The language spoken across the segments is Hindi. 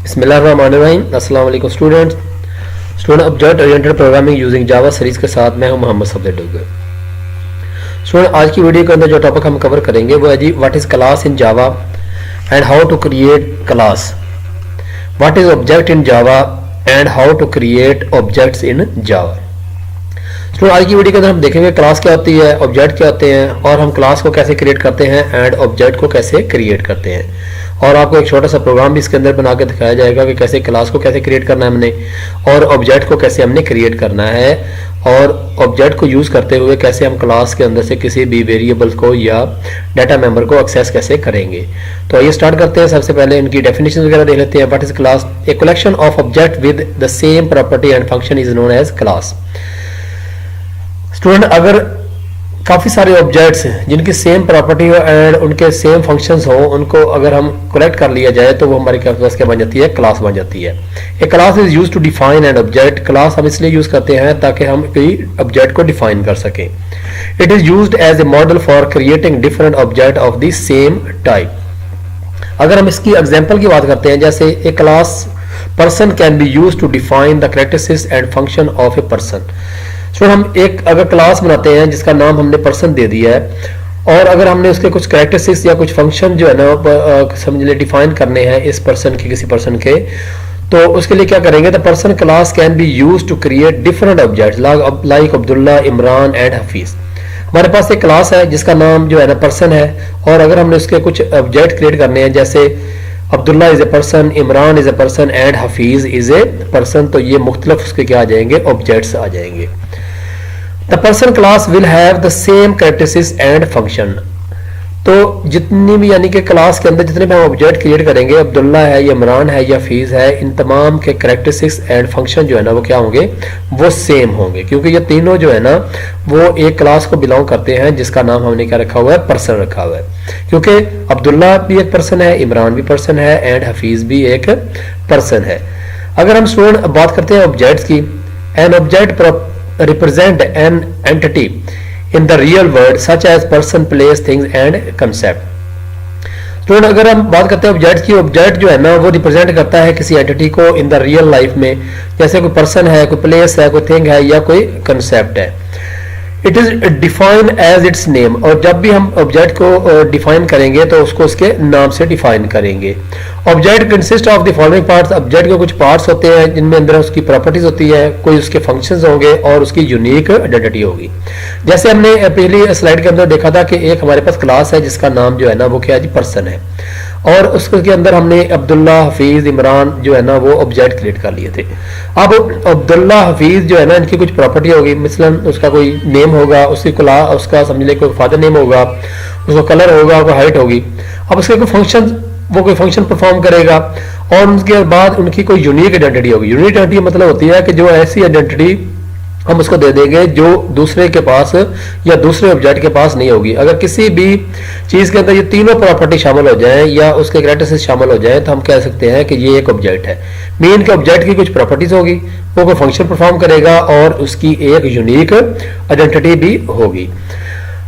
बिस्मिल्लाहिर्रहमानिर्रहीम। अस्सलाम वालेकुम student object oriented programming using Java series के साथ मैं हूं मोहम्मद सफदर डुगर। स्टूडेंट आज की वीडियो के अंदर जो टॉपिक हम कवर करेंगे वो है जी what is class in Java and how to create class, what is object in Java and how to create objects in Java. Student आज की वीडियो के अंदर हम देखेंगे क्लास क्या होती है, ऑब्जेक्ट क्या होते हैं और हम क्लास को कैसे क्रिएट करते हैं एंड ऑब्जेक्ट को कैसे क्रिएट करते हैं। और आपको एक छोटा सा प्रोग्राम भी इसके अंदर बना के दिखाया जाएगा कि कैसे क्लास को कैसे क्रिएट करना है हमने और ऑब्जेक्ट को कैसे हमने क्रिएट करना है और ऑब्जेक्ट को यूज करते हुए कैसे हम क्लास के अंदर से किसी भी वेरिएबल को या डाटा मेंबर को एक्सेस कैसे करेंगे। तो आइए स्टार्ट करते हैं। सबसे पहले इनकी डेफिनेशन वगैरह देख लेते हैं। What is class? A collection of object with the same property and function is known as class. Student अगर काफ़ी सारे ऑब्जेक्ट्स हैं जिनकी सेम प्रॉपर्टी हो एंड उनके सेम फंक्शंस हो, उनको अगर हम कलेक्ट कर लिया जाए तो वो हमारी क्लास क्या बन जाती है? क्लास बन जाती है। A class is use to define an object. Class हम इसलिए यूज करते हैं ताकि हम कोई ऑब्जेक्ट को डिफाइन कर सकें। It is used as a model for creating different object of the same type. अगर हम इसकी एग्जाम्पल की बात करते हैं, जैसे a class person can be use to define the characteristics and function of a person. तो हम एक अगर क्लास बनाते हैं जिसका नाम हमने पर्सन दे दिया है और अगर हमने उसके कुछ कैरेक्टरिस्टिक्स या कुछ फंक्शन जो है ना समझ ले डिफाइन करने हैं इस पर्सन के किसी पर्सन के, तो उसके लिए क्या करेंगे? The person class can be use to create different objects like Abdullah, Imran and Hafeez. हमारे पास एक क्लास है जिसका नाम जो है ना पर्सन है और अगर हमने उसके कुछ ऑब्जेक्ट क्रिएट करने हैं जैसे Abdullah is a person, Imran is a person and Hafeez is a person, तो ये मुख्तलिफ उसके क्या आ जाएंगे? ऑब्जेक्ट्स आ जाएंगे। The person class will have the same characteristics and function. तो जितनी भी यानी कि क्लास के अंदर जितने भी हम ऑब्जेक्ट क्रिएट करेंगे, अब्दुल्ला है या इमरान है या हफीज है, इन तमाम के कैरेक्टरिस्टिक्स एंड फंक्शन जो है ना वो क्या होंगे? वो सेम होंगे, क्योंकि ये तीनों जो है ना वो एक क्लास को बिलोंग करते हैं जिसका नाम हमने क्या रखा हुआ है? पर्सन रखा हुआ है। क्योंकि अब्दुल्ला भी एक पर्सन है, इमरान भी पर्सन है एंड हफीज भी एक पर्सन है। अगर हम स्टूडेंट बात करते हैं ऑब्जेक्ट्स की, an object represent an entity in the real world such as person, place, things and concept। तो अगर हम बात करते हैं ऑब्जेक्ट की, ऑब्जेक्ट जो है ना वो रिप्रेजेंट करता है किसी एंटिटी को इन द रियल लाइफ में, जैसे कोई पर्सन है, कोई प्लेस है, कोई थिंग है या कोई कंसेप्ट है। It is define as its name, और जब भी हम ऑब्जेक्ट को डिफाइन करेंगे तो उसको उसके नाम से डिफाइन करेंगे। Object consist of the following parts. Object के कुछ पार्ट्स होते हैं जिनमें अंदर उसकी प्रॉपर्टीज होती है, कोई उसके फंक्शंस होंगे और उसकी यूनिक आइडेंटिटी होगी। जैसे हमने पहली स्लाइड के अंदर देखा था कि एक हमारे पास क्लास है जिसका नाम जो है ना वो क्या है जी? पर्सन है, और उसके अंदर हमने अब्दुल्ला, हफीज, इमरान जो है ना वो ऑब्जेक्ट क्रिएट कर लिए थे। अब अब्दुल्ला, हफीज जो है ना इनकी कुछ प्रॉपर्टी होगी, मिसलन उसका कोई नेम होगा, उसका समझ ले कोई फादर नेम होगा, उसका कलर होगा, कोई हाइट होगी। अब उसके कोई फंक्शन, वो कोई फंक्शन परफॉर्म करेगा और उसके बाद उनकी कोई यूनिक आइडेंटिटी होगी। यूनिक आइडेंटिटी मतलब होती है कि जो ऐसी आइडेंटिटी हम उसको दे देंगे जो दूसरे के पास या दूसरे ऑब्जेक्ट के पास नहीं होगी। अगर किसी भी चीज के अंदर ये तीनों प्रॉपर्टी शामिल हो जाएं या उसके कैरेक्टरिस्टिक्स शामिल हो जाएं तो हम कह सकते हैं कि ये एक ऑब्जेक्ट है। मेन के ऑब्जेक्ट की कुछ प्रॉपर्टीज होगी, वो कोई फंक्शन परफॉर्म करेगा और उसकी एक यूनिक आइडेंटिटी भी होगी।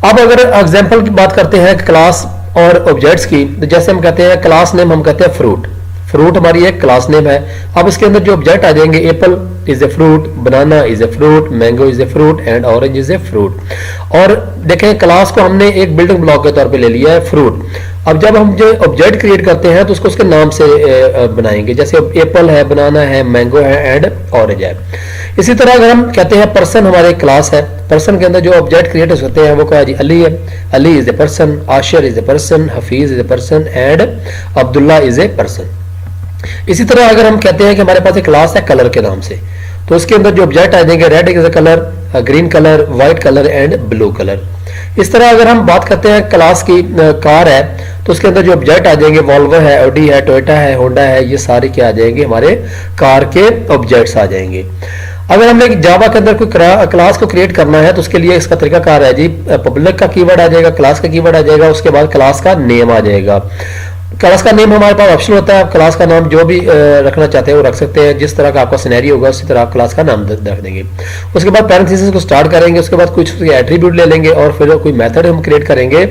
अब अगर एग्जाम्पल की बात करते हैं क्लास और ऑब्जेक्ट्स की, तो जैसे हम कहते हैं क्लास नेम हम कहते हैं फ्रूट। फ्रूट हमारी एक क्लास नेम है। अब इसके अंदर जो ऑब्जेक्ट आ जाएंगे, Apple is a fruit, banana is a fruit, mango is a fruit and orange is a fruit. और देखें क्लास को हमने एक बिल्डिंग ब्लॉक के तौर पे ले लिया है फ्रूट। अब जब हम जो ऑब्जेक्ट क्रिएट करते हैं तो उसको उसके नाम से बनाएंगे, जैसे एप्पल है, बनाना है, मैंगो है एंड ऑरेंज है। इसी तरह अगर हम कहते हैं पर्सन हमारे क्लास है, पर्सन के अंदर जो ऑब्जेक्ट क्रिएट होते हैं वो क्या जी? अली है, Ali is a person, Ashir is a person, Hafeez is a person and Abdullah is a person. इसी तरह अगर हम कहते हैं कि हमारे पास एक क्लास है कलर के नाम से, तो उसके अंदर जो ऑब्जेक्ट आ जाएंगे red is a colour, green colour, white colour and blue colour. इस तरह अगर हम बात करते हैं क्लास की कार है, तो उसके अंदर जो ऑब्जेक्ट आ जाएंगे वॉल्वो है, ऑडी है, टोयोटा है, होंडा है, ये सारे क्या आ जाएंगे? हमारे कार के ऑब्जेक्ट्स आ जाएंगे। अगर हमने जावा के अंदर कोई क्लास को क्रिएट करना है तो उसके लिए इसका तरीकाकार है जी, पब्लिक का कीवर्ड आ जाएगा, क्लास का कीवर्ड आ जाएगा, उसके बाद क्लास का नेम आ जाएगा। क्लास का नेम हमारे पास ऑप्शन होता है, आप क्लास का नाम जो भी रखना चाहते हैं वो रख सकते हैं, जिस तरह का आपका सिनेरियो होगा उसी तरह आप क्लास का नाम रख देंगे। उसके बाद पैरेंथेसिस को स्टार्ट करेंगे, उसके बाद कुछ उसके एट्रीब्यूट ले लेंगे और फिर कोई मेथड हम क्रिएट करेंगे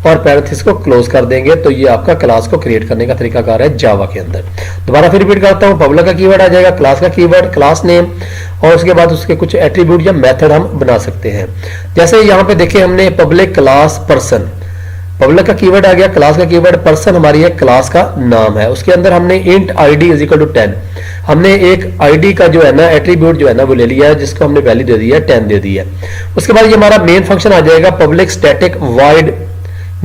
और पैरेंथेसिस को क्लोज कर देंगे। तो ये आपका क्लास को क्रिएट करने का तरीकाकार है जावा के अंदर। दोबारा फिर रिपीट करता हूँ, पब्लिक का कीवर्ड आ जाएगा, क्लास का कीवर्ड, क्लास नेम और उसके बाद उसके कुछ एट्रीब्यूट या मेथड हम बना सकते हैं। जैसे यहाँ पे देखिए हमने पब्लिक क्लास पर्सन, पब्लिक का कीवर्ड आ गया, क्लास का कीवर्ड, पर्सन हमारी एक क्लास का नाम है, उसके अंदर हमने int id is equal to 10, हमने एक id का जो है ना एट्रीब्यूट जो है ना वो ले लिया है, जिसको हमने वैल्यू दे दी है 10 दे दी है। उसके बाद ये हमारा मेन फंक्शन आ जाएगा पब्लिक स्टैटिक वॉइड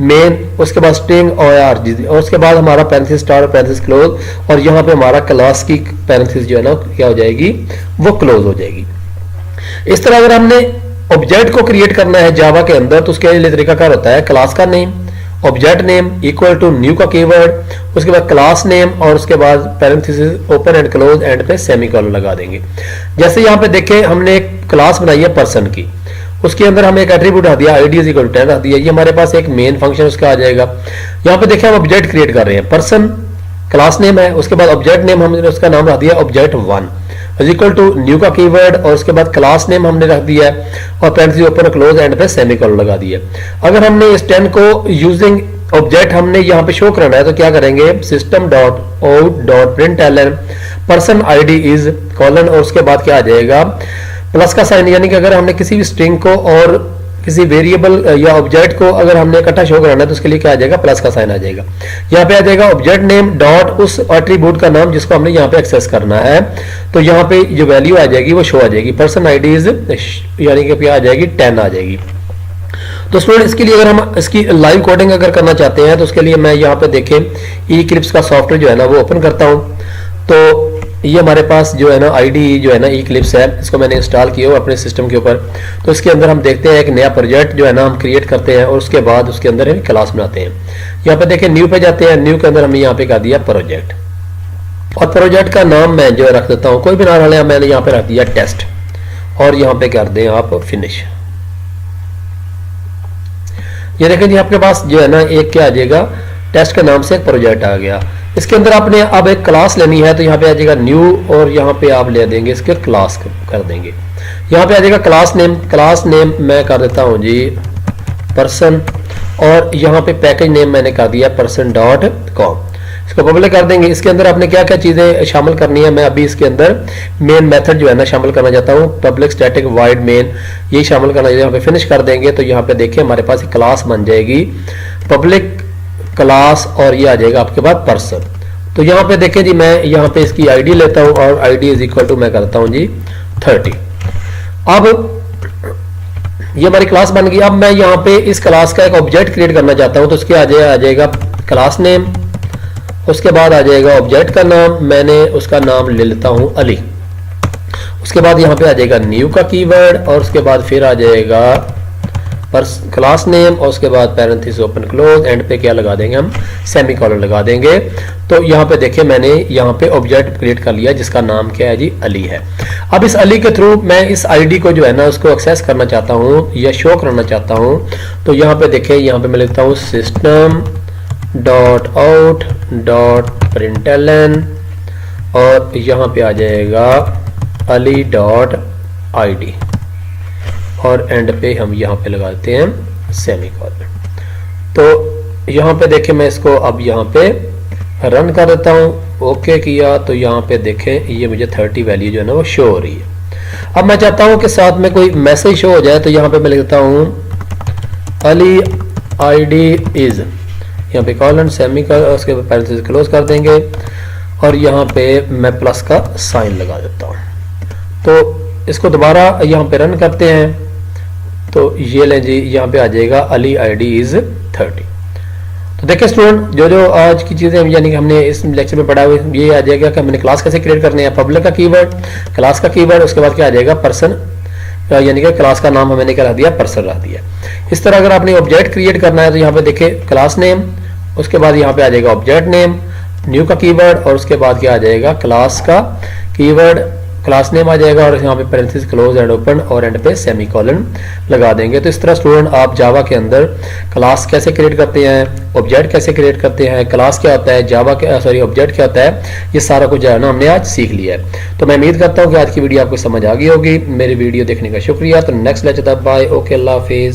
मेन, उसके बाद स्ट्रिंग और उसके बाद हमारा पैरेंथेसिस स्टार्ट पैरेंथेसिस क्लोज और यहाँ पे हमारा क्लास की पैरेंथेसिस जो है ना क्या हो जाएगी, वो क्लोज हो जाएगी। इस तरह अगर हमने ऑब्जेक्ट को क्रिएट करना है जावा के अंदर तो उसके लिए तरीकाकार होता है क्लास का name, object name equal to new का कीवर्ड, उसके बाद क्लास नेम और उसके बाद parenthesis open and close end पे सेमीकोलन लगा देंगे। जैसे यहाँ पे देखें हमने एक क्लास बनाई है पर्सन की, उसके अंदर हमें एक एट्रीब्यूट आ दिया id इज इक्वल टू 10 आ दिया, ये हमारे पास एक मेन फंक्शन उसका आ जाएगा। यहाँ पे देखिए हम ऑब्जेक्ट क्रिएट कर रहे हैं, पर्सन क्लास नेम है, उसके बाद ऑब्जेक्ट नेम हमने उसका नाम रख दिया object 1 is equal to new का कीवर्ड और उसके बाद क्लास नेम हमने रख दिया है और पैरेंथेसिस ओपन क्लोज एंड पे सेमीकोलन लगा दिया। अगर हमने इस 10 को यूजिंग ऑब्जेक्ट हमने यहाँ पे शो करना है तो क्या करेंगे, system dot out dot println person id is colon और उसके बाद क्या आ जाएगा प्लस का साइन, यानी कि अगर हमने किसी भी स्ट्रिंग को और किसी वेरिएबल या ऑब्जेक्ट को अगर हमने इकट्ठा शो कराना है तो उसके लिए क्या आ जाएगा, प्लस का साइन आ जाएगा। यहाँ पे आ जाएगा ऑब्जेक्ट नेम डॉट उस एट्रीब्यूट का नाम जिसको हमने यहाँ पे एक्सेस करना है, तो यहाँ पे जो वैल्यू आ जाएगी वो शो आ जाएगी, पर्सन id इज यानी कि आ जाएगी 10 आ जाएगी। तो स्टूडेंट इसके लिए अगर हम इसकी लाइव कोडिंग अगर करना चाहते हैं तो उसके लिए मैं यहाँ पे देखें Eclipse का सॉफ्टवेयर जो है ना वो ओपन करता हूँ। तो ये हमारे पास जो है ना IDE जो है ना Eclipse है, इसको मैंने इंस्टॉल किया हुआ अपने सिस्टम के ऊपर। तो इसके अंदर हम देखते हैं एक नया प्रोजेक्ट जो है ना हम क्रिएट करते हैं और उसके बाद उसके अंदर हम क्लास बनाते हैं। यहाँ पे देखें न्यू पे जाते हैं, न्यू के अंदर हमने यहाँ पे कर दिया प्रोजेक्ट और प्रोजेक्ट का नाम मैं जो रख देता हूँ कोई भी नाम डालें, मैंने यहाँ पे रख दिया टेस्ट और यहाँ पे कर दें आप फिनिश। ये देखें जी आपके पास जो है ना एक क्या आ जाएगा, टेस्ट के नाम से एक प्रोजेक्ट आ गया। इसके अंदर आपने अब एक क्लास लेनी है तो यहाँ पे आ जाएगा न्यू और यहाँ पे आप ले देंगे इसके क्लास कर देंगे। यहाँ पे आ जाएगा क्लास नेम मैं कर देता हूँ जी पर्सन और यहाँ पे पैकेज नेम मैंने कर दिया person.com, इसको पब्लिक कर देंगे। इसके अंदर आपने क्या क्या चीजें शामिल करनी है, मैं अभी इसके अंदर मेन मेथड जो है ना शामिल करना चाहता हूँ, पब्लिक स्टैटिक वॉइड मेन ये शामिल करना, यहाँ पे फिनिश कर देंगे तो यहाँ पे देखिए हमारे पास एक क्लास बन जाएगी पब्लिक क्लास और ये आ जाएगा आपके बाद पर्सन। तो यहाँ पे देखें जी मैं यहाँ पे इसकी id लेता हूँ और id इज इक्वल टू मैं करता हूँ जी 30। अब ये हमारी क्लास बन गई। अब मैं यहाँ पे इस क्लास का एक ऑब्जेक्ट क्रिएट करना चाहता हूँ तो उसके आ जाएगा क्लास नेम, उसके बाद आ जाएगा ऑब्जेक्ट का नाम, मैंने उसका नाम ले लेता हूँ अली। उसके बाद यहाँ पे आ जाएगा न्यू का कीवर्ड और उसके बाद फिर आ जाएगा क्लास नेम और उसके बाद पैरेंथेसिस ओपन क्लोज एंड पे क्या लगा देंगे हम, सेमीकोलन लगा देंगे। तो यहाँ पे देखिए मैंने यहाँ पे ऑब्जेक्ट क्रिएट कर लिया जिसका नाम क्या है जी अली है। अब इस अली के थ्रू मैं इस आईडी को जो है ना उसको एक्सेस करना चाहता हूँ या शो करना चाहता हूँ तो यहाँ पे देखिए यहाँ पे मैं लिखता हूँ system dot out dot println और यहाँ पे आ जाएगा अली डॉट id और एंड पे हम यहाँ पे लगाते हैं सेमीकोलन। तो यहाँ पे देखें मैं इसको अब यहाँ पे रन कर देता हूँ, ओके किया तो यहाँ पे देखें ये मुझे 30 वैल्यू जो है ना वो शो हो रही है। अब मैं चाहता हूँ कि साथ में कोई मैसेज शो हो जाए तो यहाँ पे मैं लिखता हूँ अली id इज, यहाँ पे कॉलन सेमीकोलन उसके बाद पैरेंथेसिस क्लोज कर देंगे और यहाँ पे मैं प्लस का साइन लगा देता हूँ। तो इसको दोबारा यहाँ पे रन करते हैं तो ये लें जी यहाँ पे आ जाएगा अली id इज 30। तो देखिए स्टूडेंट जो आज की चीजें यानी कि हमने इस लेक्चर में पढ़ा हुआ ये आ जाएगा कि हमने क्लास कैसे क्रिएट करने हैं, पब्लिक का कीवर्ड, क्लास का कीवर्ड, उसके बाद क्या आ जाएगा पर्सन यानी कि क्लास का नाम हमने क्या रख दिया, पर्सन रख दिया। इस तरह अगर आपने ऑब्जेक्ट क्रिएट करना है तो यहाँ पे देखिए क्लास नेम, उसके बाद यहाँ पे आ जाएगा ऑब्जेक्ट नेम, न्यू का कीवर्ड और उसके बाद क्या आ जाएगा क्लास का कीवर्ड, क्लास नेम आ जाएगा और यहाँ पे पैरेंथेसिस क्लोज एंड ओपन और एंड पे सेमीकोलन लगा देंगे। तो इस तरह स्टूडेंट आप जावा के अंदर क्लास कैसे क्रिएट करते हैं, ऑब्जेक्ट कैसे क्रिएट करते हैं, क्लास क्या होता है, जावा क्या सॉरी ऑब्जेक्ट क्या होता है, ये सारा कुछ जो है ना हमने आज सीख लिया है। तो मैं उम्मीद करता हूँ कि आज की वीडियो आपको समझ आ गई होगी। मेरी वीडियो देखने का शुक्रिया। तो नेक्स्ट लेक्चर तक बाय, ओके, अल्लाह हाफिज।